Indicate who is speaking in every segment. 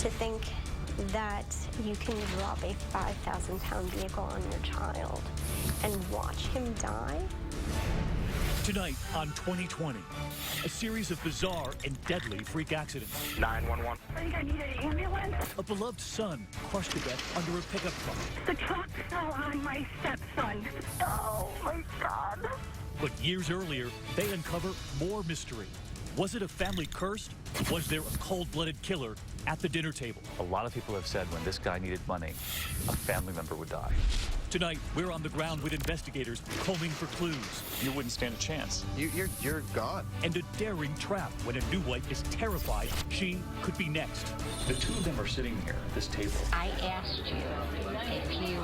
Speaker 1: To think that you can drop a 5,000-pound vehicle on your child and watch him die?
Speaker 2: Tonight on 2020, a series of bizarre and deadly freak accidents.
Speaker 3: 911.
Speaker 4: I think I need an ambulance.
Speaker 2: A beloved son crushed to death under a pickup truck.
Speaker 4: The truck fell on my stepson. Oh, my God.
Speaker 2: But years earlier, they uncover more mystery. Was it a family cursed? Was there a cold-blooded killer at the dinner table?
Speaker 5: A lot of people have said when this guy needed money, a family member would die.
Speaker 2: Tonight, we're on the ground with investigators combing for clues.
Speaker 5: You wouldn't stand a chance.
Speaker 6: You're gone.
Speaker 2: And a daring trap when a new wife is terrified she could be next.
Speaker 5: The two of them are sitting here at this table.
Speaker 7: I asked you if you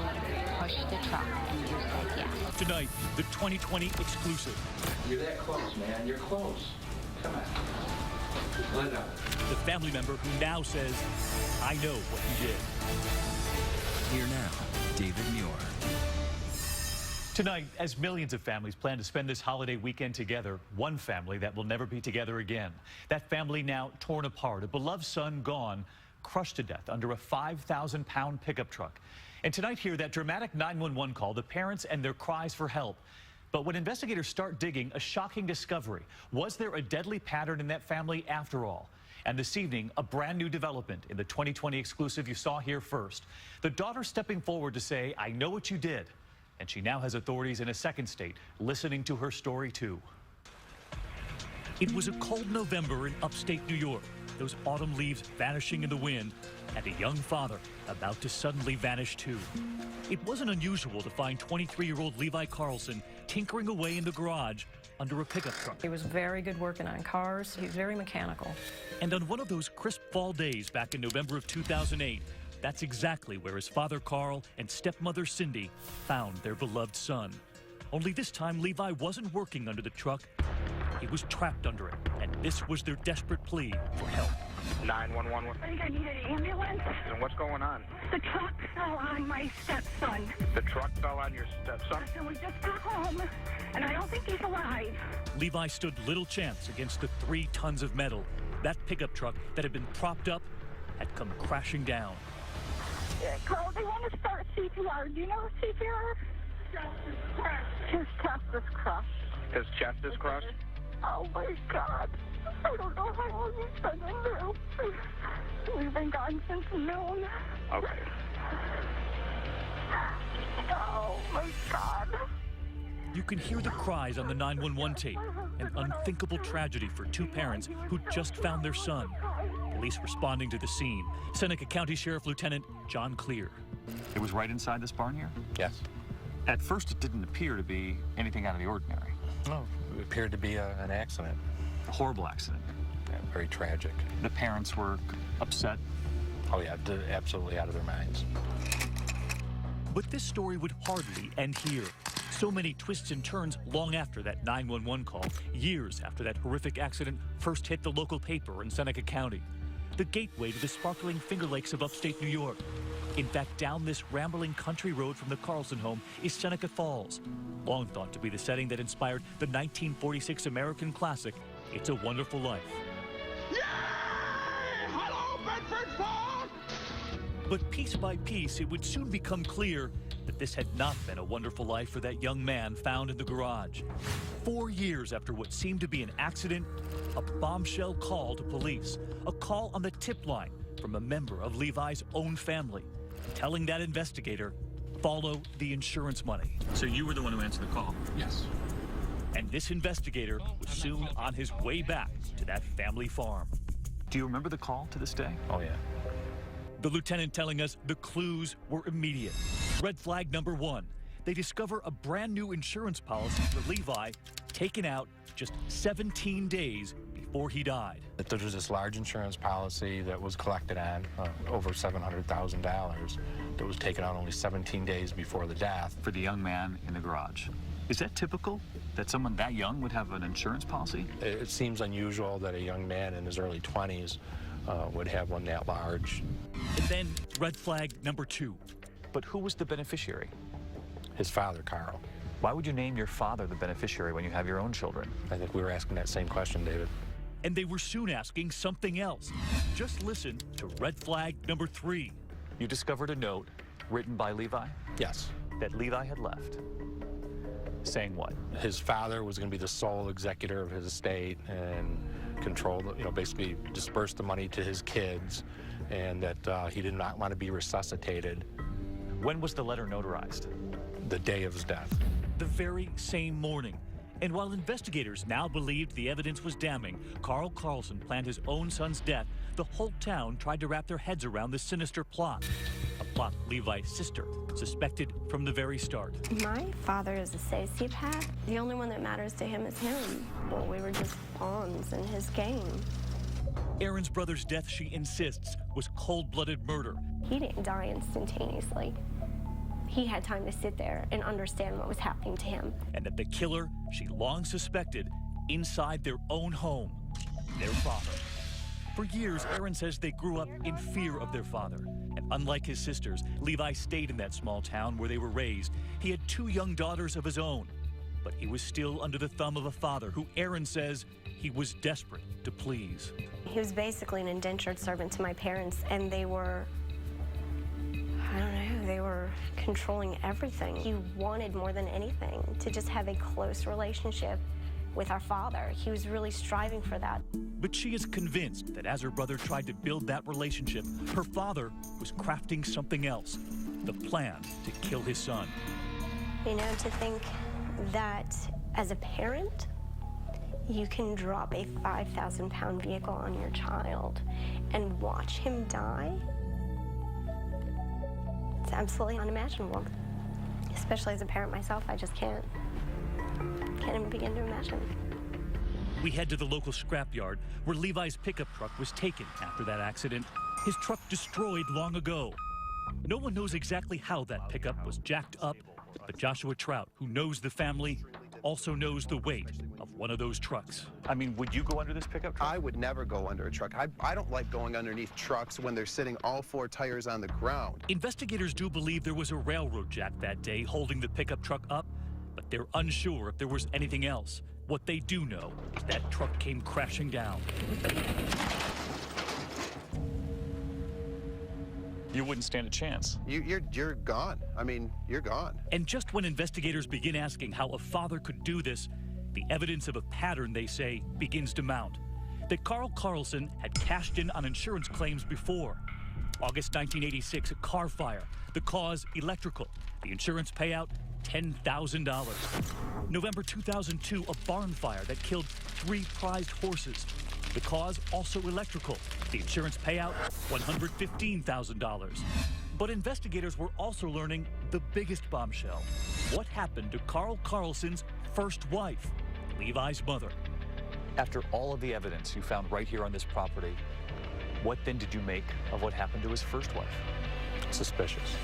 Speaker 7: pushed the truck, and you said yes.
Speaker 2: Tonight, the 2020 exclusive.
Speaker 8: You're that close, man. You're close. Come on. Let it out.
Speaker 2: The family member who now says, I know what you did.
Speaker 9: Here now, David Muir.
Speaker 2: Tonight, as millions of families plan to spend this holiday weekend together, one family that will never be together again. That family now torn apart, a beloved son gone, crushed to death under a 5,000-pound pickup truck. And tonight here, that dramatic 911 call, the parents and their cries for help. But when investigators start digging, a shocking discovery. Was there a deadly pattern in that family after all? And this evening, a brand new development in the 2020 exclusive you saw here first. The daughter stepping forward to say, I know what you did. And she now has authorities in a second state listening to her story, too. It was a cold November in upstate New York, those autumn leaves vanishing in the wind, and a young father about to suddenly vanish, too. It wasn't unusual to find 23-year-old Levi Carlson tinkering away in the garage under a pickup truck.
Speaker 10: He was very good working on cars. He was very mechanical.
Speaker 2: And on one of those crisp fall days back in November of 2008, that's exactly where his father Carl and stepmother Cindy found their beloved son. Only this time, Levi wasn't working under the truck. He was trapped under it, and this was their desperate plea for help.
Speaker 3: 911.
Speaker 4: I think I need an ambulance.
Speaker 3: And what's going on?
Speaker 4: The truck fell on my stepson.
Speaker 3: The truck fell on your stepson?
Speaker 4: And we just got home, and I don't think he's alive.
Speaker 2: Levi stood little chance against the 3 tons of metal. That pickup truck that had been propped up had come crashing down.
Speaker 4: Carl, they want to start CPR. Do you know CPR? His chest is crushed.
Speaker 3: His chest is crushed?
Speaker 4: Oh, my God. I don't know how long he's been in there. We've been gone since noon.
Speaker 3: Okay.
Speaker 4: Oh, my God.
Speaker 2: You can hear the cries on the 911 tape. An unthinkable tragedy for 2 parents who just found their son. Police responding to the scene. Seneca County Sheriff Lieutenant John Clear.
Speaker 5: It was right inside this barn here?
Speaker 6: Yes.
Speaker 5: At first, it didn't appear to be anything out of the ordinary.
Speaker 6: No, it appeared to be an accident.
Speaker 5: A horrible accident.
Speaker 6: Yeah, very tragic.
Speaker 5: The parents were upset.
Speaker 6: Oh, yeah, absolutely out of their minds.
Speaker 2: But this story would hardly end here. So many twists and turns long after that 911 call, years after that horrific accident first hit the local paper in Seneca County. The gateway to the sparkling Finger Lakes of upstate New York. In fact, down this rambling country road from the Carlson home is Seneca Falls, long thought to be the setting that inspired the 1946 American classic, It's a Wonderful Life.
Speaker 8: Yay! Hello, Bedford Falls!
Speaker 2: But piece by piece, it would soon become clear that this had not been a wonderful life for that young man found in the garage. 4 years after what seemed to be an accident, a bombshell call to police, a call on the tip line from a member of Levi's own family, telling that investigator, follow the insurance money. So you were the one who answered the call?
Speaker 6: Yes.
Speaker 2: And this investigator was soon on his way back to that family farm.
Speaker 5: Do you remember the call to this day?
Speaker 6: Oh, yeah.
Speaker 2: The lieutenant telling us the clues were immediate. Red flag number 1. They discover a brand new insurance policy for Levi taken out just 17 days before he died.
Speaker 6: There was this large insurance policy that was collected on over $700,000 that was taken out only 17 days before the death.
Speaker 5: For the young man in the garage. Is that typical that someone that young would have an insurance policy?
Speaker 6: It seems unusual that a young man in his early 20s would have one that large.
Speaker 2: And then red flag number 2.
Speaker 5: But who was the beneficiary?
Speaker 6: His father, Carl.
Speaker 5: Why would you name your father the beneficiary when you have your own children?
Speaker 6: I think we were asking that same question, David.
Speaker 2: And they were soon asking something else. Just listen to red flag number 3. You discovered a note written by Levi?
Speaker 6: Yes.
Speaker 2: That Levi had left. Saying what?
Speaker 6: His father was going to be the sole executor of his estate and control, basically disperse the money to his kids, and that he did not want to be resuscitated.
Speaker 2: When was the letter notarized?
Speaker 6: The day of his death.
Speaker 2: The very same morning. And while investigators now believed the evidence was damning, Carl Carlson planned his own son's death, the whole town tried to wrap their heads around the sinister plot. A plot Levi's sister suspected from the very start.
Speaker 1: My father is a sociopath. The only one that matters to him is him. Well, we were just pawns in his game.
Speaker 2: Aaron's brother's death, she insists, was cold-blooded murder.
Speaker 1: He didn't die instantaneously. He had time to sit there and understand what was happening to him.
Speaker 2: And that the killer she long suspected inside their own home, their father. For years, Aaron says they grew up in fear of their father. And unlike his sisters, Levi stayed in that small town where they were raised. He had 2 young daughters of his own. But he was still under the thumb of a father who Aaron says he was desperate to please.
Speaker 1: He was basically an indentured servant to my parents, and they were, I don't know, they were controlling everything. He wanted more than anything to just have a close relationship with our father. He was really striving for that.
Speaker 2: But she is convinced that as her brother tried to build that relationship, her father was crafting something else, the plan to kill his son.
Speaker 1: You know, to think that as a parent, you can drop a 5,000-pound vehicle on your child and watch him die, it's absolutely unimaginable. Especially as a parent myself, I just can't even begin to imagine.
Speaker 2: We head to the local scrapyard where Levi's pickup truck was taken after that accident. His truck destroyed long ago. No one knows exactly how that pickup was jacked up, but Joshua Trout, who knows the family, also knows the weight of one of those trucks.
Speaker 5: I mean, would you go under this pickup truck?
Speaker 11: I would never go under a truck. I don't like going underneath trucks when they're sitting all 4 tires on the ground.
Speaker 2: Investigators do believe there was a railroad jack that day holding the pickup truck up, but they're unsure if there was anything else. What they do know is that truck came crashing down.
Speaker 5: You wouldn't stand a chance.
Speaker 11: You're gone. I mean, you're gone.
Speaker 2: And just when investigators begin asking how a father could do this, the evidence of a pattern, they say, begins to mount. That Carl Carlson had cashed in on insurance claims before. August 1986, a car fire. The cause, electrical. The insurance payout, $10,000. November 2002, a barn fire that killed 3 prized horses. The cause, also electrical. The insurance payout, $115,000. But investigators were also learning the biggest bombshell. What happened to Carl Carlson's first wife, Levi's mother?
Speaker 5: After all of the evidence you found right here on this property, what then did you make of what happened to his first wife?
Speaker 6: Suspicious.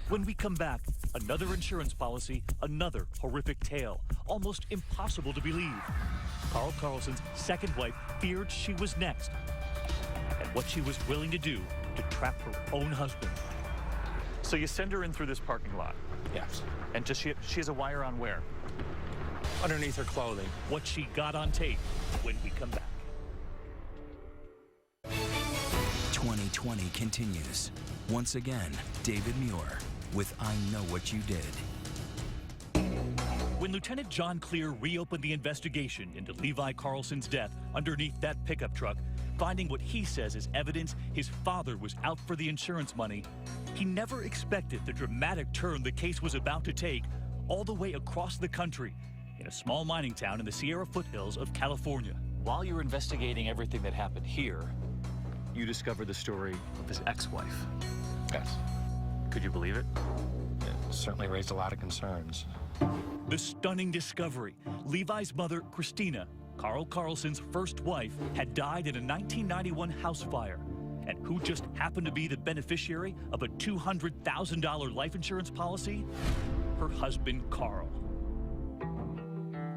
Speaker 2: When we come back, another insurance policy, another horrific tale, almost impossible to believe. Carl Carlson's second wife feared she was next, and what she was willing to do to trap her own husband.
Speaker 5: So you send her in through this parking lot?
Speaker 6: Yes.
Speaker 5: And does she has a wire on where?
Speaker 6: Underneath her clothing.
Speaker 2: What she got on tape when we come back.
Speaker 9: 2020 continues. Once again, David Muir with I Know What You Did.
Speaker 2: When Lieutenant John Clear reopened the investigation into Levi Carlson's death underneath that pickup truck, finding what he says is evidence his father was out for the insurance money, he never expected the dramatic turn the case was about to take all the way across the country in a small mining town in the Sierra foothills of California.
Speaker 5: While you're investigating everything that happened here, you discovered the story of his ex-wife.
Speaker 6: Yes.
Speaker 5: Could you believe it?
Speaker 6: It certainly raised a lot of concerns.
Speaker 2: The stunning discovery: Levi's mother, Christina, Carl Carlson's first wife, had died in a 1991 house fire. And who just happened to be the beneficiary of a $200,000 life insurance policy? Her husband, Carl.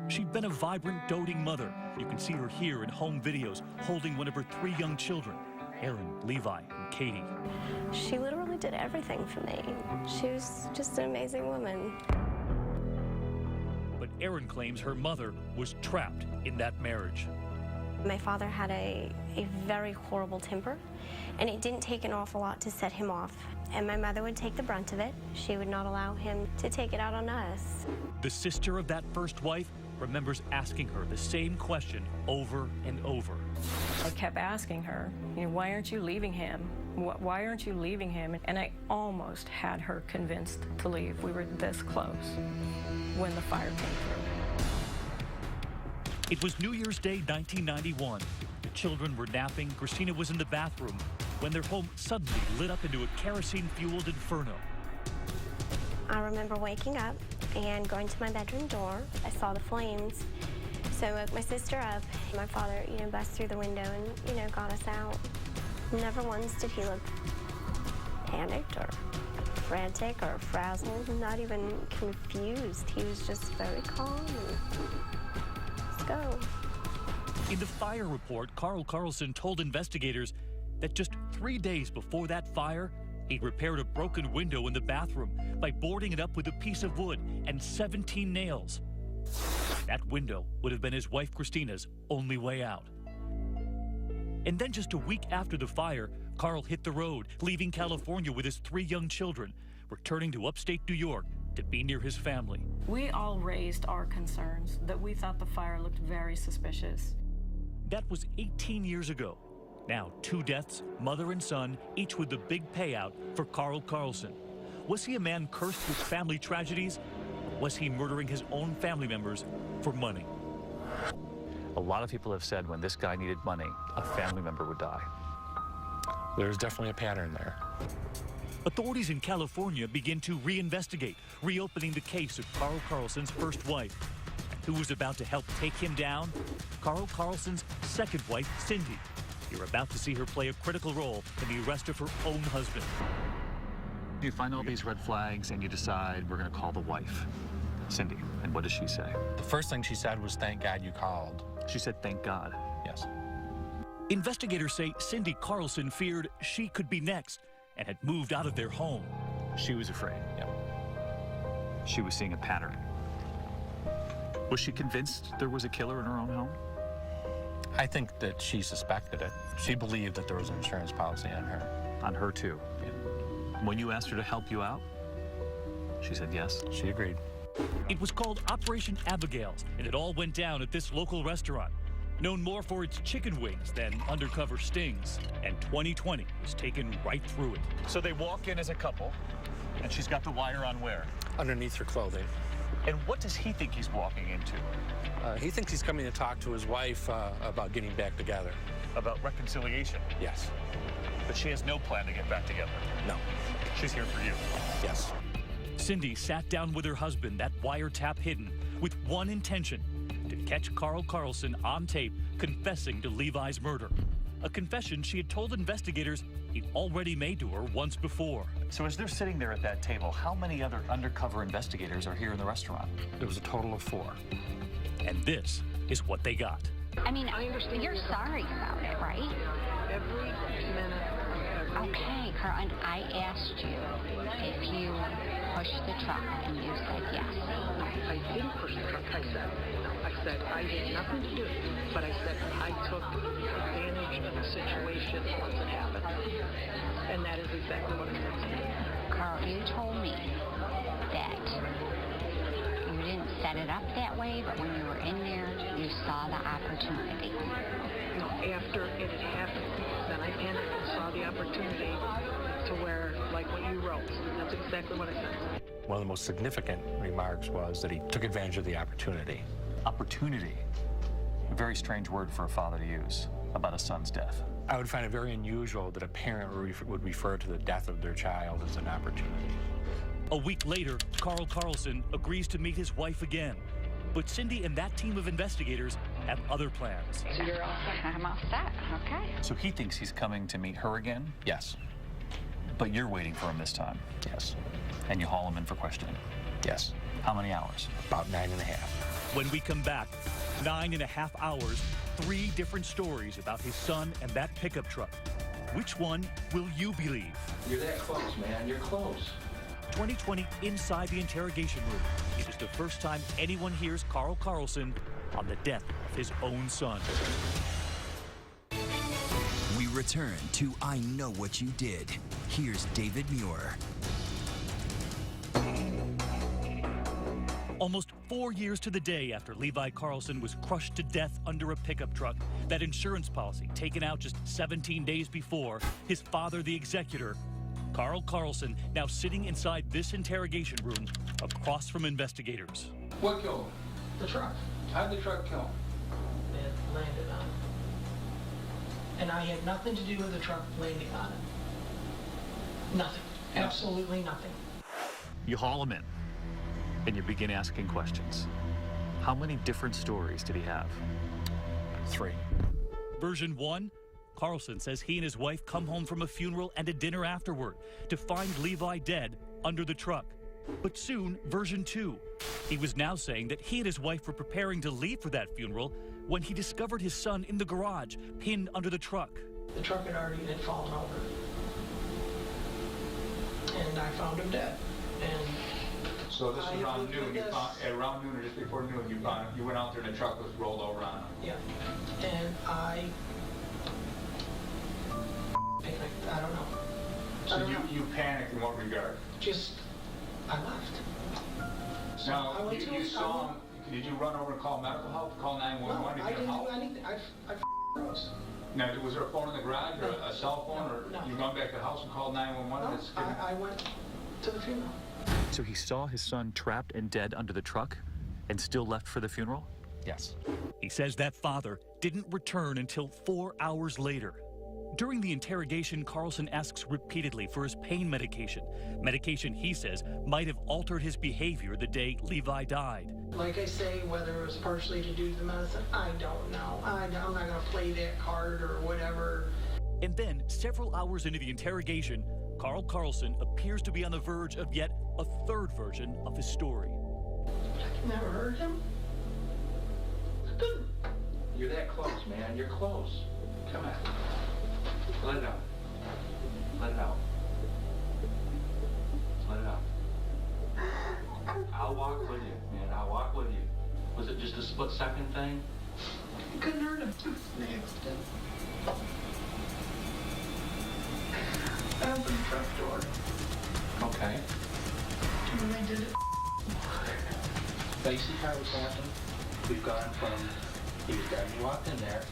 Speaker 2: She'd been a vibrant, doting mother. You can see her here in home videos, holding one of her 3 young children, Aaron, Levi, and Katie.
Speaker 1: She literally did everything for me. She was just an amazing woman.
Speaker 2: But Aaron claims her mother was trapped in that marriage.
Speaker 1: My father had a very horrible temper, and it didn't take an awful lot to set him off. And my mother would take the brunt of it. She would not allow him to take it out on us.
Speaker 2: The sister of that first wife remembers asking her the same question over and over.
Speaker 10: I kept asking her, why aren't you leaving him? Why aren't you leaving him? And I almost had her convinced to leave. We were this close when the fire came through.
Speaker 2: It was New Year's Day, 1991. The children were napping. Christina was in the bathroom when their home suddenly lit up into a kerosene-fueled inferno.
Speaker 1: I remember waking up and going to my bedroom door. I saw the flames. So I woke my sister up. My father, bust through the window and, got us out. Never once did he look panicked or frantic or frazzled, not even confused. He was just very calm and let's go.
Speaker 2: In the fire report, Carl Carlson told investigators that just 3 days before that fire, he'd repaired a broken window in the bathroom by boarding it up with a piece of wood and 17 nails. That window would have been his wife Christina's only way out. And then just a week after the fire, Carl hit the road, leaving California with his 3 young children, returning to upstate New York to be near his family.
Speaker 10: We all raised our concerns that we thought the fire looked very suspicious.
Speaker 2: That was 18 years ago. Now, 2 deaths, mother and son, each with the big payout for Carl Carlson. Was he a man cursed with family tragedies? Or was he murdering his own family members for money?
Speaker 5: A lot of people have said when this guy needed money, a family member would die.
Speaker 6: There's definitely a pattern there.
Speaker 2: Authorities in California begin to reinvestigate, reopening the case of Carl Carlson's first wife. Who was about to help take him down? Carl Carlson's second wife, Cindy. You're about to see her play a critical role in the arrest of her own husband.
Speaker 5: You find all these red flags and you decide we're going to call the wife, Cindy. And what does she say?
Speaker 6: The first thing she said was, "Thank God you called."
Speaker 5: She said, "Thank God."
Speaker 6: Yes.
Speaker 2: Investigators say Cindy Carlson feared she could be next and had moved out of their home.
Speaker 5: She was afraid.
Speaker 6: Yep.
Speaker 5: She was seeing a pattern. Was she convinced there was a killer in her own home?
Speaker 6: I think that she suspected it. She believed that there was an insurance policy on her.
Speaker 5: On her, too?
Speaker 6: Yeah.
Speaker 5: When you asked her to help you out, she said yes?
Speaker 6: She agreed.
Speaker 2: It was called Operation Abigail's, and it all went down at this local restaurant, known more for its chicken wings than undercover stings. And 2020 was taken right through it.
Speaker 5: So they walk in as a couple, and she's got the wire on where?
Speaker 6: Underneath her clothing.
Speaker 5: And what does he think he's walking into?
Speaker 6: He thinks he's coming to talk to his wife about getting back together.
Speaker 5: About reconciliation?
Speaker 6: Yes.
Speaker 5: But she has no plan to get back together?
Speaker 6: No.
Speaker 5: She's here for you?
Speaker 6: Yes.
Speaker 2: Cindy sat down with her husband, that wiretap hidden, with one intention: to catch Carl Carlson on tape confessing to Levi's murder. A confession she had told investigators he'd already made to her once before.
Speaker 5: So as they're sitting there at that table, how many other undercover investigators are here in the restaurant?
Speaker 6: There was a total of 4.
Speaker 2: And this is what they got.
Speaker 7: I mean, you're sorry about it, right?
Speaker 4: Every minute.
Speaker 7: Okay, Carl, and I asked you if you pushed the truck, and you said yes.
Speaker 4: I didn't push the truck. I said I had nothing to do, but I said I took advantage of the situation once it happened. And that is exactly what I said.
Speaker 7: Carl, you told me that you didn't set it up that way, but when you were in there, you saw the opportunity.
Speaker 4: After it had happened, then I panicked and saw the opportunity to where, like what you wrote. That's exactly what I said.
Speaker 6: One of the most significant remarks was that he took advantage of the opportunity.
Speaker 5: Opportunity. A very strange word for a father to use about a son's death.
Speaker 6: I would find it very unusual that a parent would refer to the death of their child as an opportunity.
Speaker 2: A week later, Carl Carlson agrees to meet his wife again. But Cindy and that team of investigators have other plans.
Speaker 7: So you're all set? I'm all set, okay.
Speaker 5: So he thinks he's coming to meet her again?
Speaker 6: Yes.
Speaker 5: But you're waiting for him this time?
Speaker 6: Yes.
Speaker 5: And you haul him in for questioning?
Speaker 6: Yes.
Speaker 5: How many hours?
Speaker 6: About 9.5.
Speaker 2: When we come back, 9.5 hours, 3 different stories about his son and that pickup truck. Which one will you believe?
Speaker 8: You're that close, man. You're close.
Speaker 2: 2020 Inside the Interrogation Room. It is the first time anyone hears Carl Carlson on the death of his own son.
Speaker 9: return to I Know What You Did. Here's David Muir.
Speaker 2: Almost 4 years to the day after Levi Carlson was crushed to death under a pickup truck, that insurance policy taken out just 17 days before, his father, the executor, Carl Carlson, now sitting inside this interrogation room across from investigators.
Speaker 8: What killed him?
Speaker 4: The truck.
Speaker 8: How'd the truck kill him?
Speaker 4: It landed on it. And I had nothing to do with the truck landing on it. Nothing. Absolutely nothing.
Speaker 2: You haul him in, and you begin asking questions. How many different stories did he have?
Speaker 6: 3.
Speaker 2: Version 1, Carlson says he and his wife come home from a funeral and a dinner afterward to find Levi dead under the truck. But soon, version 2, he was now saying that he and his wife were preparing to leave for that funeral when he discovered his son in the garage, pinned under the truck.
Speaker 4: The truck had already fallen over. And I found him dead. And
Speaker 8: So this was around
Speaker 4: looked
Speaker 8: noon.
Speaker 4: at
Speaker 8: You
Speaker 4: this.
Speaker 8: found, around noon or just before noon, you found him. You went out there and the truck was rolled over on him.
Speaker 4: yeah. And I panicked. I don't know.
Speaker 8: So you panicked in what regard?
Speaker 4: Just, I left. So
Speaker 8: Now,
Speaker 4: I went to
Speaker 8: you
Speaker 4: I
Speaker 8: saw
Speaker 4: went-
Speaker 8: him. Did you run over and call medical help? Call 911
Speaker 4: No,
Speaker 8: to
Speaker 4: I
Speaker 8: get
Speaker 4: didn't
Speaker 8: help?
Speaker 4: do anything. I froze.
Speaker 8: Now, was there a phone in the garage or a cell phone, or
Speaker 4: No.
Speaker 8: you gone back to the house and called 911?
Speaker 4: No,
Speaker 8: It's given-
Speaker 4: I went to the funeral.
Speaker 2: So he saw his son trapped and dead under the truck and still left for the funeral?
Speaker 6: Yes.
Speaker 2: He says that father didn't return until 4 hours later. During the interrogation, Carlson asks repeatedly for his pain medication. Medication he says might have altered his behavior the day Levi died.
Speaker 4: Like I say, whether it was partially to do with the medicine, I don't know. I'm not going to play that card or whatever.
Speaker 2: And then, several hours into the interrogation, Carl Carlson appears to be on the verge of yet a third version of his story.
Speaker 4: Never heard him?
Speaker 8: You're that close, man. You're close. Come on. Let it out. Let it out. Let it out. I'll walk with you, man. I'll walk with you. Was it just a split-second thing?
Speaker 4: Couldn't hurt him. An accident. I opened the truck door
Speaker 8: Okay.
Speaker 4: and they did it.
Speaker 8: Now, you see how it's happened? We've gone from, he was dead, you walked in there,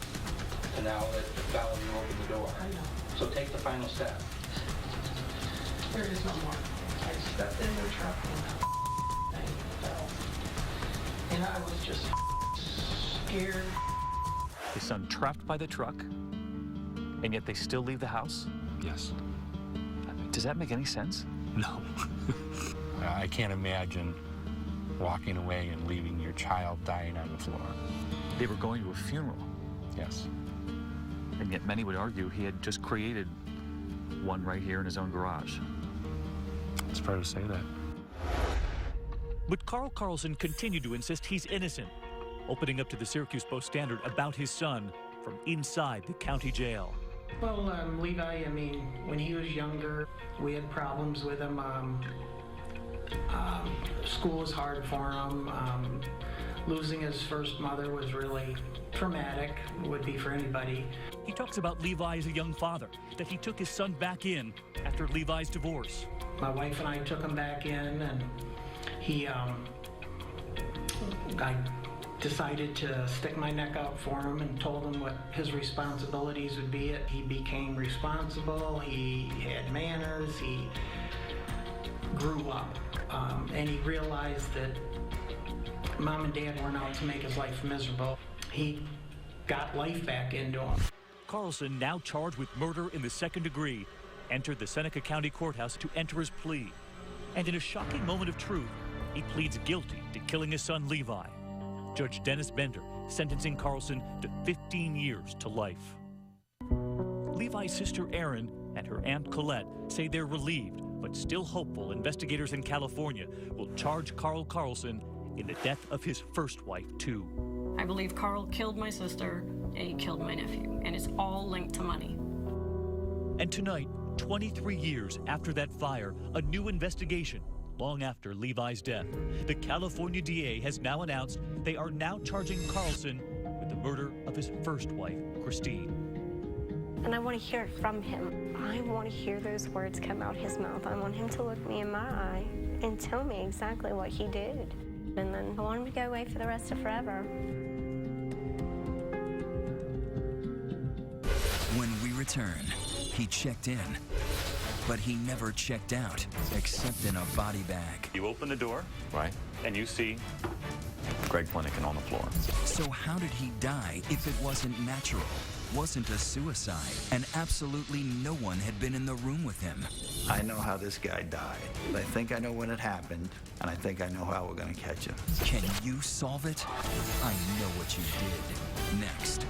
Speaker 8: to now that the fellow, you opened the door.
Speaker 4: I know.
Speaker 8: So take the final step.
Speaker 4: There is no more. I stepped in the truck and fell. And I was just scared.
Speaker 2: His son trapped by the truck, and yet they still leave the house?
Speaker 6: Yes.
Speaker 2: Does that make any sense?
Speaker 6: No. I can't imagine walking away and leaving your child dying on the floor.
Speaker 2: They were going to a funeral,
Speaker 6: Yes.
Speaker 2: and yet many would argue he had just created one right here in his own garage.
Speaker 6: It's fair to say that.
Speaker 2: But Carl Carlson continued to insist he's innocent, opening up to the Syracuse Post-Standard about his son from inside the county jail.
Speaker 4: Well, Levi, I mean, when he was younger, we had problems with him. School was hard for him. Losing his first mother was really traumatic, would be for anybody.
Speaker 2: He talks about Levi as a young father, that he took his son back in after Levi's divorce.
Speaker 4: My wife and I took him back in, and I decided to stick my neck out for him and told him what his responsibilities would be. He became responsible, he had manners, he grew up, and he realized that Mom and Dad weren't out to make his life miserable. He got life back into him.
Speaker 2: Carlson, now charged with murder in the second degree, entered the Seneca County Courthouse to enter his plea. And in a shocking moment of truth, he pleads guilty to killing his son Levi. Judge Dennis Bender sentencing Carlson to 15 years to life. Levi's sister Erin and her aunt Colette say they're relieved, but still hopeful investigators in California will charge Carl Carlson in the death of his first wife, too.
Speaker 10: I believe Carl killed my sister and he killed my nephew, and it's all linked to money.
Speaker 2: And tonight, 23 years after that fire, a new investigation, long after Levi's death. The California DA has now announced they are now charging Carlson with the murder of his first wife, Christine.
Speaker 1: And I want to hear it from him. I want to hear those words come out his mouth. I want him to look me in my eye and tell me exactly what he did. And then I want him to go away for the rest of forever.
Speaker 9: When we return, he checked in, but he never checked out, except in a body bag.
Speaker 5: You open the door,
Speaker 12: Right.
Speaker 5: and you see Greg Flanagan on the floor.
Speaker 9: So how did he die if it wasn't natural, wasn't a suicide, and absolutely no one had been in the room with him?
Speaker 12: I know how this guy died. I think I know when it happened, and I think I know how we're going to catch him.
Speaker 9: Can you solve it? I know what you did. Next.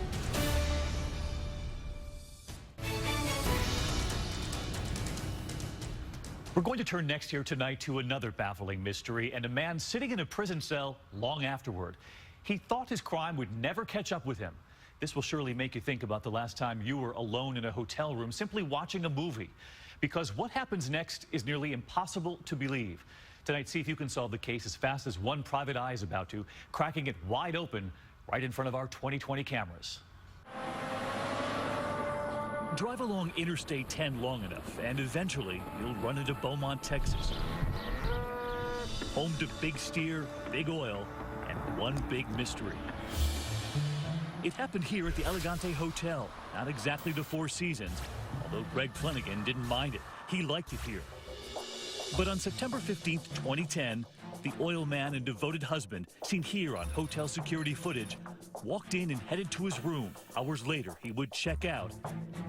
Speaker 2: We're going to turn next here tonight to another baffling mystery and a man sitting in a prison cell long afterward. He thought his crime would never catch up with him. This will surely make you think about the last time you were alone in a hotel room simply watching a movie. Because what happens next is nearly impossible to believe. Tonight, see if you can solve the case as fast as one private eye is about to, cracking it wide open right in front of our 2020 cameras. Drive along Interstate 10 long enough, and eventually you'll run into Beaumont, Texas. Home to Big Steer, Big Oil, and one big mystery. It happened here at the Elegante Hotel, not exactly the Four Seasons, although Greg Flanagan didn't mind it. He liked it here. But on September 15th, 2010, the oil man and devoted husband, seen here on hotel security footage, walked in and headed to his room. Hours later, he would check out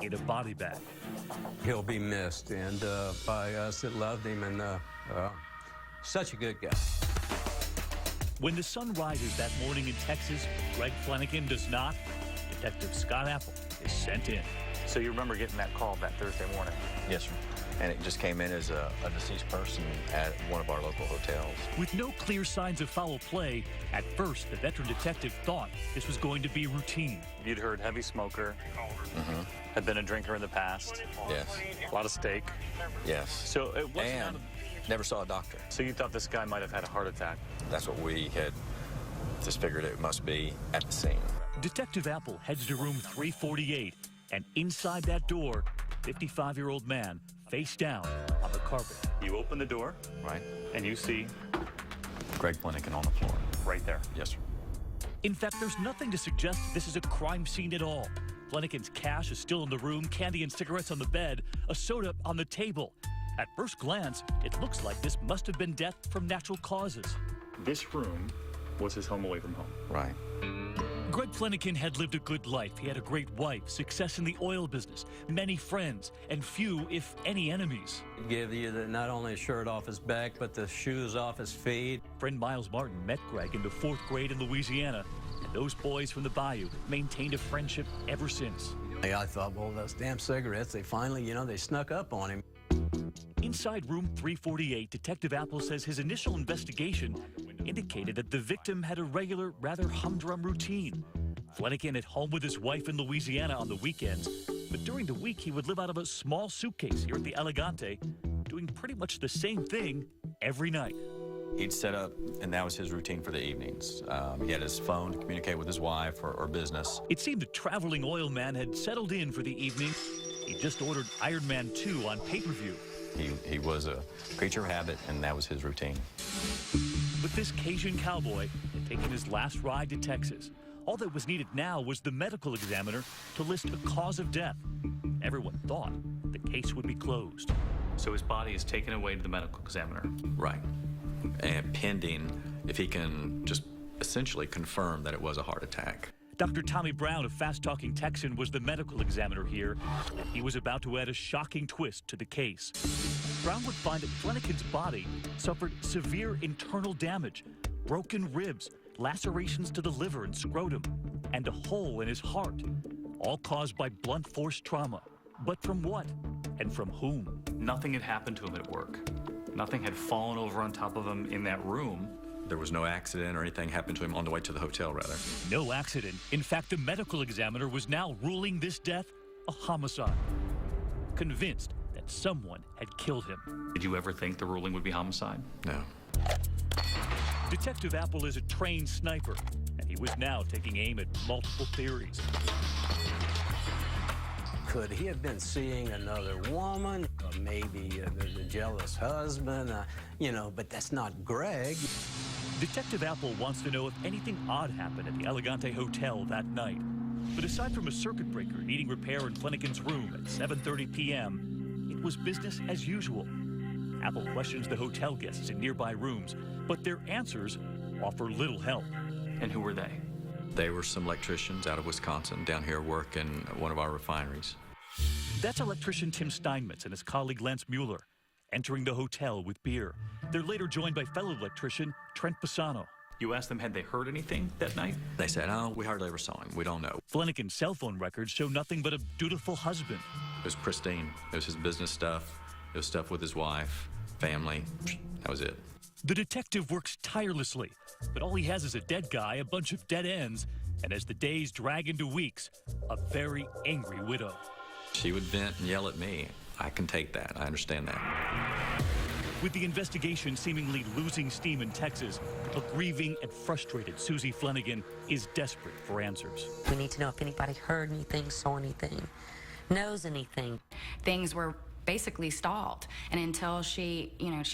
Speaker 2: in a body bag.
Speaker 13: He'll be missed, and by us that loved him, and such a good guy.
Speaker 2: When the sun rises that morning in Texas, Greg Flanagan does not. Detective Scott Apple is sent in.
Speaker 5: So you remember getting that call that Thursday morning?
Speaker 12: Yes, sir. And it just came in as a deceased person at one of our local hotels.
Speaker 2: With no clear signs of foul play, at first the veteran detective thought this was going to be routine.
Speaker 5: You'd heard heavy smoker, had been a drinker in the past.
Speaker 12: Yes.
Speaker 5: A lot of steak.
Speaker 12: Yes.
Speaker 5: So it wasn't
Speaker 12: And never saw a doctor.
Speaker 5: So you thought this guy might have had a heart attack?
Speaker 12: That's what we had just figured it must be at the scene.
Speaker 2: Detective Apple heads to room 348, and inside that door, 55-year-old man face down on the carpet.
Speaker 5: You open the door,
Speaker 12: Right.
Speaker 5: and you see Greg Flanagan on the floor. Right there.
Speaker 12: Yes, sir.
Speaker 2: In fact, there's nothing to suggest this is a crime scene at all. Flanagan's cash is still in the room, candy and cigarettes on the bed, a soda on the table. At first glance, it looks like this must have been death from natural causes.
Speaker 5: This room was his home away from home.
Speaker 12: Right.
Speaker 2: Greg Flanagan had lived a good life. He had a great wife, success in the oil business, many friends, and few, if any, enemies.
Speaker 13: Give you not only a shirt off his back, but the shoes off his feet.
Speaker 2: Friend Miles Martin met Greg in the 4th grade in Louisiana, and those boys from the bayou maintained a friendship ever since.
Speaker 13: I thought, well, those damn cigarettes, they finally, they snuck up on him.
Speaker 2: Inside room 348, Detective Apple says his initial investigation indicated that the victim had a regular, rather humdrum routine. Flanagan at home with his wife in Louisiana on the weekends, but during the week he would live out of a small suitcase here at the Elegante, doing pretty much the same thing every night.
Speaker 12: He'd set up, and that was his routine for the evenings. He had his phone to communicate with his wife or business.
Speaker 2: It seemed the traveling oil man had settled in for the evening. He just ordered Iron Man 2 on pay-per-view.
Speaker 12: He was a creature of habit, and that was his routine.
Speaker 2: But this Cajun cowboy had taken his last ride to Texas. All that was needed now was the medical examiner to list a cause of death. Everyone thought the case would be closed. So his body is taken away to the medical examiner.
Speaker 12: Right. And pending if he can just essentially confirm that it was a heart attack.
Speaker 2: Dr. Tommy Brown of Fast Talking Texan was the medical examiner here, and he was about to add a shocking twist to the case. Brown would find that Flanagan's body suffered severe internal damage, broken ribs, lacerations to the liver and scrotum, and a hole in his heart, all caused by blunt force trauma. But from what? And from whom?
Speaker 5: Nothing had happened to him at work. Nothing had fallen over on top of him in that room.
Speaker 12: There was no accident or anything happened to him on the way to the hotel, rather.
Speaker 2: No accident. In fact, the medical examiner was now ruling this death a homicide, convinced that someone had killed him.
Speaker 5: Did you ever think the ruling would be homicide?
Speaker 12: No.
Speaker 2: Detective Apple is a trained sniper, and he was now taking aim at multiple theories.
Speaker 13: Could he have been seeing another woman? Or maybe the jealous husband? But that's not Greg.
Speaker 2: Detective Apple wants to know if anything odd happened at the Elegante Hotel that night. But aside from a circuit breaker needing repair in Flanagan's room at 7:30 p.m., it was business as usual. Apple questions the hotel guests in nearby rooms, but their answers offer little help.
Speaker 5: And who were they?
Speaker 12: They were some electricians out of Wisconsin down here working at one of our refineries.
Speaker 2: That's electrician Tim Steinmetz and his colleague Lance Mueller, entering the hotel with beer. They're later joined by fellow electrician Trent Pisano. You asked them, had they heard anything that night?
Speaker 12: They said, oh, we hardly ever saw him. We don't know.
Speaker 2: Flanagan's cell phone records show nothing but a dutiful husband.
Speaker 12: It was pristine. It was his business stuff. It was stuff with his wife, family. That was it.
Speaker 2: The detective works tirelessly, but all he has is a dead guy, a bunch of dead ends, and as the days drag into weeks, a very angry widow.
Speaker 12: She would vent and yell at me. I can take that. I understand that.
Speaker 2: With the investigation seemingly losing steam in Texas, a grieving and frustrated Susie Flanagan is desperate for answers.
Speaker 14: We need to know if anybody heard anything, saw anything, knows anything.
Speaker 15: Things were basically stalled, and until she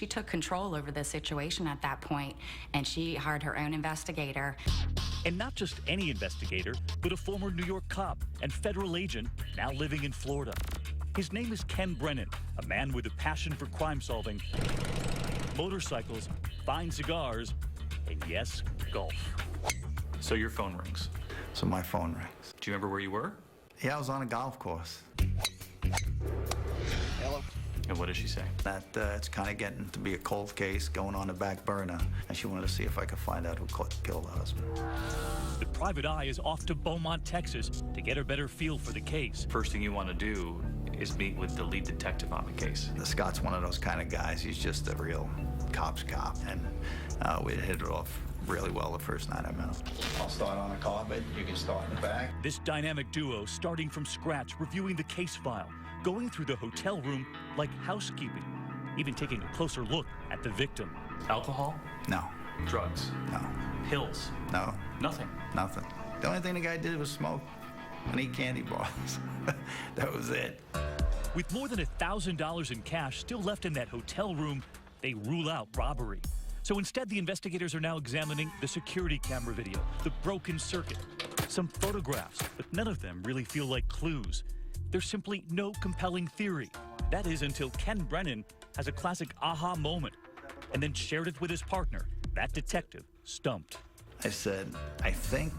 Speaker 15: took control over the situation at that point, and she hired her own investigator.
Speaker 2: And not just any investigator, but a former New York cop and federal agent now living in Florida. His name is Ken Brennan, a man with a passion for crime solving, motorcycles, fine cigars, and yes, golf.
Speaker 5: So your phone rings.
Speaker 16: So my phone rings.
Speaker 5: Do you remember where you were?
Speaker 16: Yeah, I was on a golf course.
Speaker 11: Hello.
Speaker 5: And what did she say?
Speaker 16: That it's kind of getting to be a cold case, going on the back burner, and she wanted to see if I could find out who killed her husband.
Speaker 2: The private eye is off to Beaumont, Texas, to get a better feel for the case.
Speaker 5: First thing you want to do is meet with the lead detective on the case.
Speaker 16: Scott's one of those kind of guys. He's just a real cop's cop, and we hit it off really well the first night I met him. I'll start on the carpet. You can start in the back.
Speaker 2: This dynamic duo, starting from scratch, reviewing the case file, going through the hotel room like housekeeping, even taking a closer look at the victim.
Speaker 5: Alcohol?
Speaker 16: No.
Speaker 5: Drugs?
Speaker 16: No.
Speaker 5: Pills?
Speaker 16: No.
Speaker 5: Nothing?
Speaker 16: Nothing. The only thing the guy did was smoke and eat candy bars. That was it.
Speaker 2: With more than $1,000 in cash still left in that hotel room, they rule out robbery. So instead, the investigators are now examining the security camera video, the broken circuit, some photographs, but none of them really feel like clues. There's simply no compelling theory. That is until Ken Brennan has a classic aha moment and then shared it with his partner, that detective, stumped.
Speaker 16: I said, I think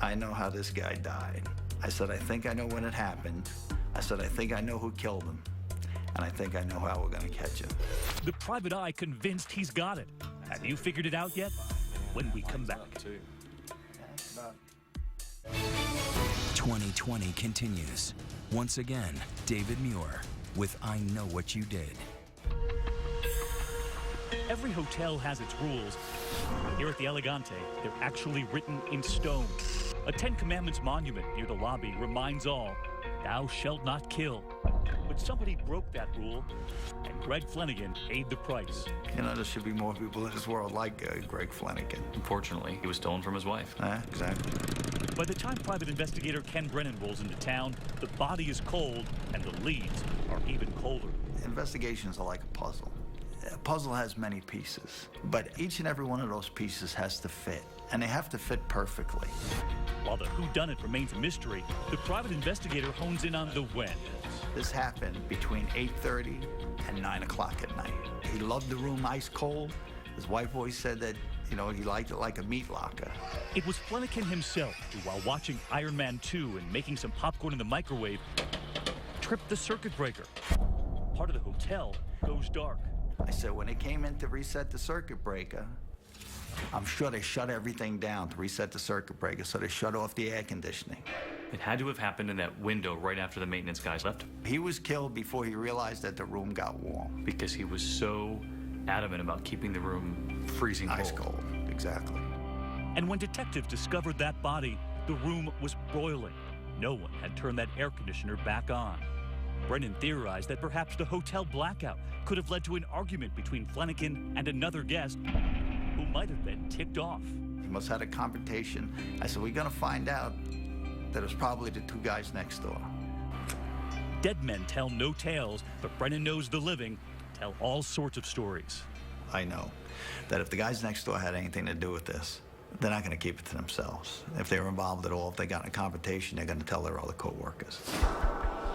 Speaker 16: I know how this guy died. I said, I think I know when it happened. I said, I think I know who killed him. And I think I know how we're going to catch him.
Speaker 2: The private eye convinced he's got it. Have you figured it out yet? When we come back.
Speaker 9: 2020 continues. Once again, David Muir with I Know What You Did.
Speaker 2: Every hotel has its rules. Here at the Elegante, they're actually written in stone. A Ten Commandments monument near the lobby reminds all, thou shalt not kill. But somebody broke that rule, and Greg Flanagan paid the price.
Speaker 16: You know, there should be more people in this world like Greg Flanagan.
Speaker 5: Unfortunately, he was stolen from his wife.
Speaker 16: Exactly.
Speaker 2: By the time private investigator Ken Brennan rolls into town, the body is cold, and the leads are even colder.
Speaker 16: Investigations are like a puzzle. A puzzle has many pieces, but each and every one of those pieces has to fit, and they have to fit perfectly.
Speaker 2: While the whodunit remains a mystery, the private investigator hones in on the when.
Speaker 16: This happened between 8:30 and 9 o'clock at night. He loved the room ice cold. His wife always said that, he liked it like a meat locker.
Speaker 2: It was Flanagan himself who, while watching Iron Man 2 and making some popcorn in the microwave, tripped the circuit breaker. Part of the hotel goes dark.
Speaker 16: I said, when they came in to reset the circuit breaker, I'm sure they shut everything down to reset the circuit breaker, so they shut off the air conditioning.
Speaker 5: It had to have happened in that window right after the maintenance guys left.
Speaker 16: He was killed before he realized that the room got warm.
Speaker 5: Because he was so adamant about keeping the room freezing cold.
Speaker 16: Ice cold, exactly.
Speaker 2: And when detectives discovered that body, the room was broiling. No one had turned that air conditioner back on. Brennan theorized that perhaps the hotel blackout could have led to an argument between Flanagan and another guest who might have been ticked off.
Speaker 16: He must have had a confrontation. I said, we're going to find out that it was probably the two guys next door.
Speaker 2: Dead men tell no tales, but Brennan knows the living tell all sorts of stories.
Speaker 16: I know that if the guys next door had anything to do with this, they're not going to keep it to themselves. If they were involved at all, if they got in a confrontation, they're going to tell their other co-workers.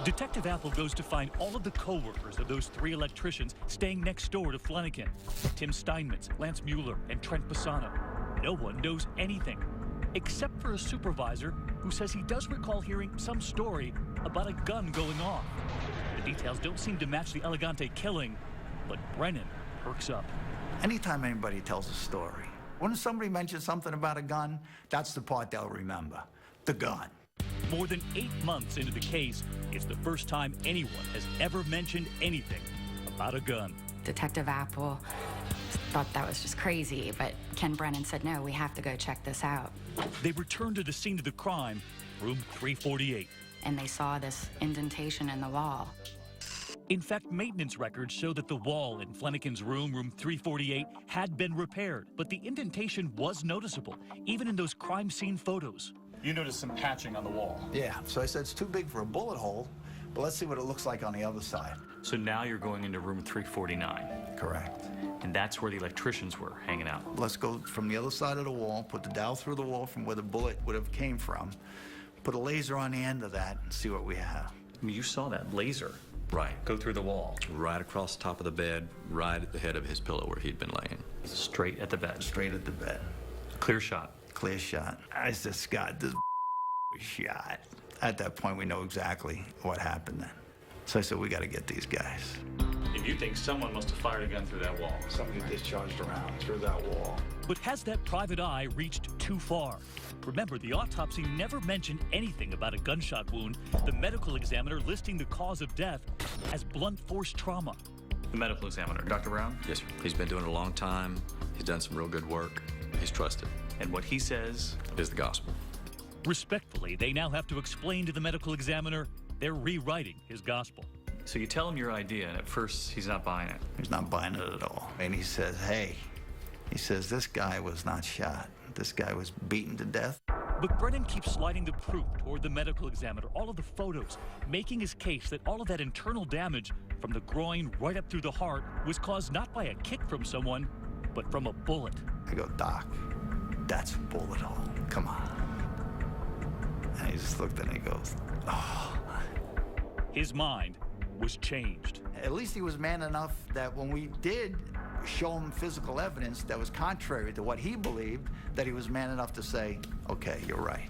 Speaker 2: Detective Apple goes to find all of the co-workers of those 3 electricians staying next door to Flanagan. Tim Steinmetz, Lance Mueller, and Trent Pisano. No one knows anything, except for a supervisor who says he does recall hearing some story about a gun going off. The details don't seem to match the Elegante killing, but Brennan perks up.
Speaker 16: Anytime anybody tells a story, when somebody mentions something about a gun, that's the part they'll remember, the gun.
Speaker 2: More than 8 months into the case, it's the first time anyone has ever mentioned anything about a gun.
Speaker 15: Detective Apple thought that was just crazy, but Ken Brennan said, no, we have to go check this out.
Speaker 2: They returned to the scene of the crime, room 348.
Speaker 15: And they saw this indentation in the wall.
Speaker 2: In fact, maintenance records show that the wall in Flanagan's room, room 348, had been repaired, but the indentation was noticeable, even in those crime scene photos.
Speaker 5: You noticed some patching on the wall.
Speaker 16: Yeah, so I said it's too big for a bullet hole, but let's see what it looks like on the other side.
Speaker 5: So now you're going into room 349.
Speaker 16: Correct.
Speaker 5: And that's where the electricians were hanging out.
Speaker 16: Let's go from the other side of the wall, put the dowel through the wall from where the bullet would have came from, put a laser on the end of that, and see what we have.
Speaker 5: I mean, you saw that laser.
Speaker 12: Right.
Speaker 5: Go through the wall.
Speaker 12: Right across the top of the bed, right at the head of his pillow where he'd been laying.
Speaker 5: Straight at the bed.
Speaker 16: Straight at the bed.
Speaker 5: Clear shot.
Speaker 16: Clear shot. I said, Scott, this was shot. At that point, we know exactly what happened then. So I said, we got to get these guys.
Speaker 5: And you think someone must have fired a gun through that wall?
Speaker 16: Somebody discharged around through that wall.
Speaker 2: But has that private eye reached too far? Remember, the autopsy never mentioned anything about a gunshot wound, the medical examiner listing the cause of death as blunt force trauma.
Speaker 5: The medical examiner, Dr. Brown?
Speaker 12: Yes, sir. He's been doing it a long time. He's done some real good work. He's trusted.
Speaker 5: And what he says
Speaker 12: is the gospel.
Speaker 2: Respectfully, they now have to explain to the medical examiner they're rewriting his gospel.
Speaker 5: So you tell him your idea, and at first he's not buying it.
Speaker 16: He's not buying it at all. And he says, hey, he says, this guy was not shot. This guy was beaten to death.
Speaker 2: But Brennan keeps sliding the proof toward the medical examiner, all of the photos, making his case that all of that internal damage from the groin right up through the heart was caused not by a kick from someone, but from a bullet.
Speaker 16: I go, Doc, that's a bullet hole. Come on. And he just looked and he goes, oh.
Speaker 2: His mind was changed.
Speaker 16: At least he was man enough that when we did show him physical evidence that was contrary to what he believed, that he was man enough to say, okay, you're right.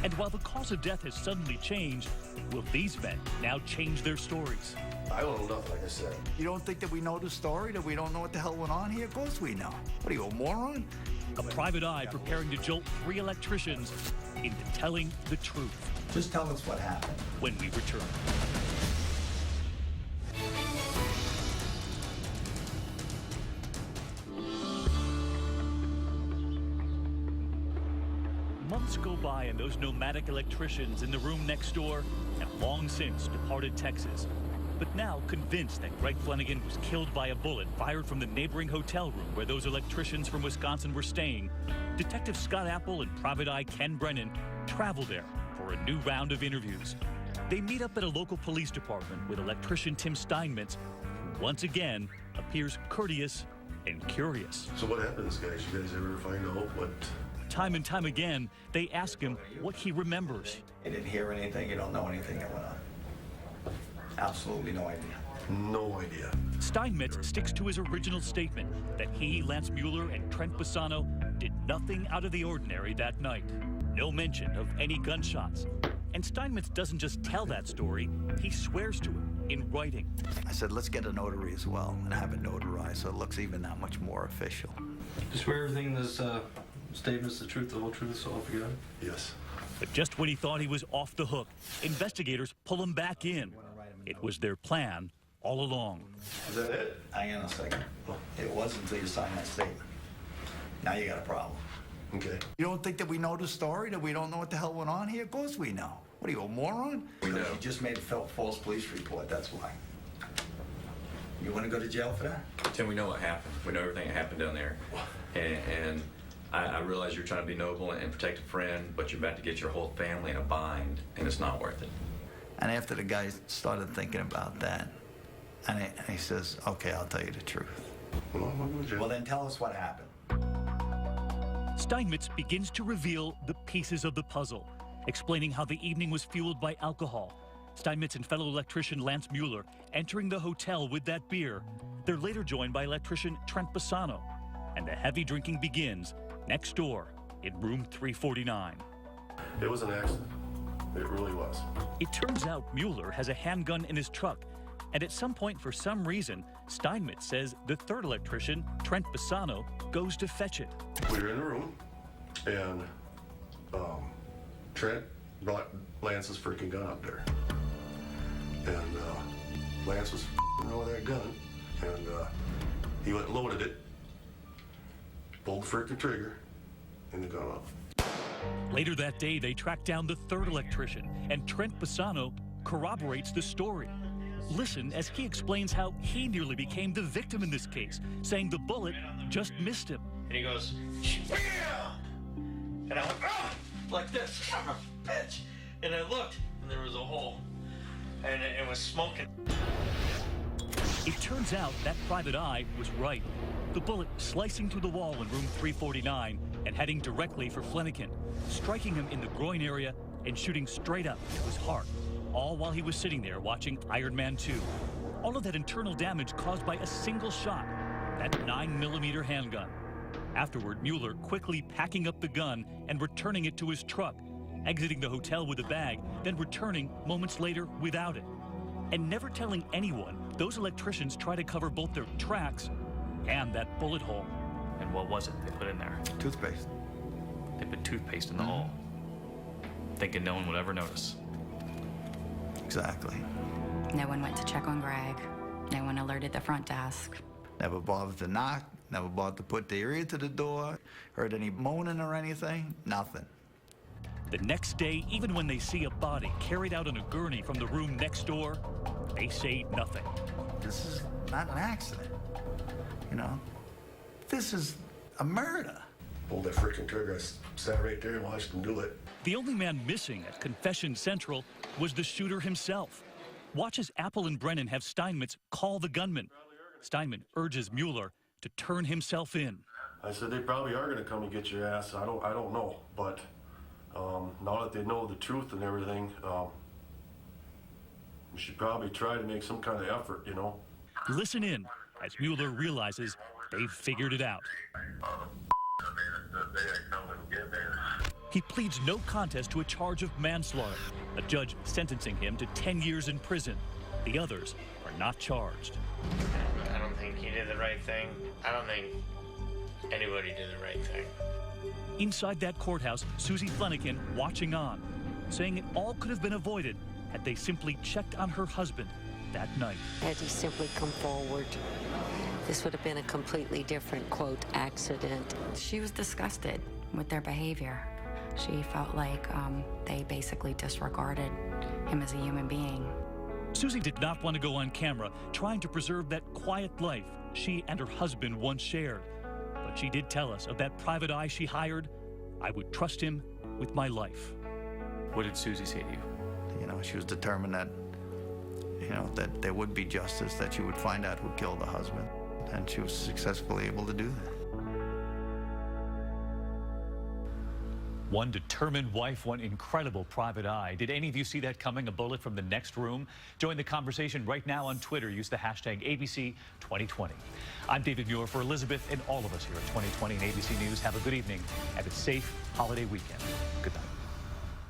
Speaker 2: And while the cause of death has suddenly changed, will these men now change their stories?
Speaker 17: I don't know, like I said.
Speaker 16: You don't think that we know the story, that we don't know what the hell went on here? Of course we know. What are you, a moron?
Speaker 2: A private eye preparing to jolt 3 electricians into telling the truth.
Speaker 16: Just tell us what happened.
Speaker 2: When we return. Months go by and those nomadic electricians in the room next door have long since departed Texas. But now convinced that Greg Flanagan was killed by a bullet fired from the neighboring hotel room where those electricians from Wisconsin were staying, Detective Scott Apple and Private Eye Ken Brennan travel there for a new round of interviews. They meet up at a local police department with electrician Tim Steinmetz, who once again appears courteous and curious.
Speaker 17: So what happened to this guy? Did you guys ever find out what?
Speaker 2: Time and time again, they ask him what he remembers.
Speaker 16: You didn't hear anything, you don't know anything that went on. Absolutely no idea.
Speaker 17: No idea.
Speaker 2: Steinmetz sticks to his original statement that he, Lance Mueller, and Trent Pisano did nothing out of the ordinary that night. No mention of any gunshots. And Steinmetz doesn't just tell that story, he swears to it in writing.
Speaker 16: I said, let's get a notary as well and have it notarized so it looks even that much more official.
Speaker 8: You swear everything in this statement's the truth, the whole truth, so help you God?
Speaker 17: Yes.
Speaker 2: But just when he thought he was off the hook, investigators pull him back in. It was their plan all along.
Speaker 17: Is that it?
Speaker 16: Hang on a second. It wasn't until you signed that statement. Now you got a problem.
Speaker 17: Okay.
Speaker 16: You don't think that we know the story, that we don't know what the hell went on here? Of course we know. What are you, a moron?
Speaker 17: We know.
Speaker 16: You just made a false police report, that's why. You want to go to jail for that?
Speaker 12: Tim, we know what happened. We know everything that happened down there. And I realize you're trying to be noble and protect a friend, but you're about to get your whole family in a bind, and it's not worth it.
Speaker 16: And after the guy started thinking about that, and he says, okay, I'll tell you the truth. Well, then tell us what happened.
Speaker 2: Steinmetz begins to reveal the pieces of the puzzle, explaining how the evening was fueled by alcohol. Steinmetz and fellow electrician Lance Mueller entering the hotel with that beer. They're later joined by electrician Trent Bassano. And the heavy drinking begins next door in room 349.
Speaker 17: It was an accident. It really was.
Speaker 2: It turns out Mueller has a handgun in his truck. And at some point, for some reason, Steinmetz says the third electrician, Trent Bassano, goes to fetch it.
Speaker 17: We were in the room, and Trent brought Lance's freaking gun up there. And Lance was f***ing with that gun, and he went and loaded it, pulled the freaking trigger, and the gun off.
Speaker 2: Later that day, they track down the third electrician, and Trent Bassano corroborates the story. Listen as he explains how he nearly became the victim in this case, saying the bullet just missed him.
Speaker 8: And he goes, bam! And I went, ah! Like this, I'm a bitch. And I looked, and there was a hole. And it was smoking.
Speaker 2: It turns out that private eye was right. The bullet slicing through the wall in room 349 and heading directly for Flanagan, striking him in the groin area and shooting straight up to his heart, all while he was sitting there watching Iron Man 2. All of that internal damage caused by a single shot, that 9mm handgun. Afterward, Mueller quickly packing up the gun and returning it to his truck, exiting the hotel with a bag, then returning moments later without it. And never telling anyone, those electricians try to cover both their tracks and that bullet hole.
Speaker 5: And what was it they put in there?
Speaker 16: Toothpaste.
Speaker 5: They put toothpaste in the hole, thinking no one would ever notice.
Speaker 16: Exactly.
Speaker 15: No one went to check on Greg. No one alerted the front desk.
Speaker 16: Never bothered to knock, never bothered to put their ear to the door, heard any moaning or anything, nothing.
Speaker 2: The next day, even when they see a body carried out on a gurney from the room next door, they say nothing.
Speaker 16: This is not an accident, you know? This is a murder.
Speaker 17: Pulled that freaking trigger. I sat right there and watched him do it.
Speaker 2: The only man missing at Confession Central was the shooter himself. Watch as Apple and Brennan have Steinmetz call the gunman. Steinmetz urges Mueller to turn himself in.
Speaker 17: I said, they probably are going to come and get your ass. I don't know. But now that they know the truth and everything, we should probably try to make some kind of effort, you know?
Speaker 2: Listen in as Mueller realizes they've figured it out. He pleads no contest to a charge of manslaughter, a judge sentencing him to 10 years in prison. The others are not charged.
Speaker 18: I don't think he did the right thing. I don't think anybody did the right thing.
Speaker 2: Inside that courthouse, Susie Flanagan watching on, saying it all could have been avoided had they simply checked on her husband that night.
Speaker 14: Had he simply come forward, this would have been a completely different, quote, accident.
Speaker 15: She was disgusted with their behavior. She felt like they basically disregarded him as a human being.
Speaker 2: Susie did not want to go on camera trying to preserve that quiet life she and her husband once shared. But she did tell us of that private eye she hired. I would trust him with my life.
Speaker 5: What did Susie say to you?
Speaker 16: You know, she was determined that, you know, that there would be justice, that she would find out who killed the husband. And she was successfully able to do that.
Speaker 2: One determined wife, one incredible private eye. Did any of you see that coming? A bullet from the next room? Join the conversation right now on Twitter. Use the hashtag ABC2020. I'm David Muir for Elizabeth and all of us here at 2020 and ABC News. Have a good evening and a safe holiday weekend. Good night.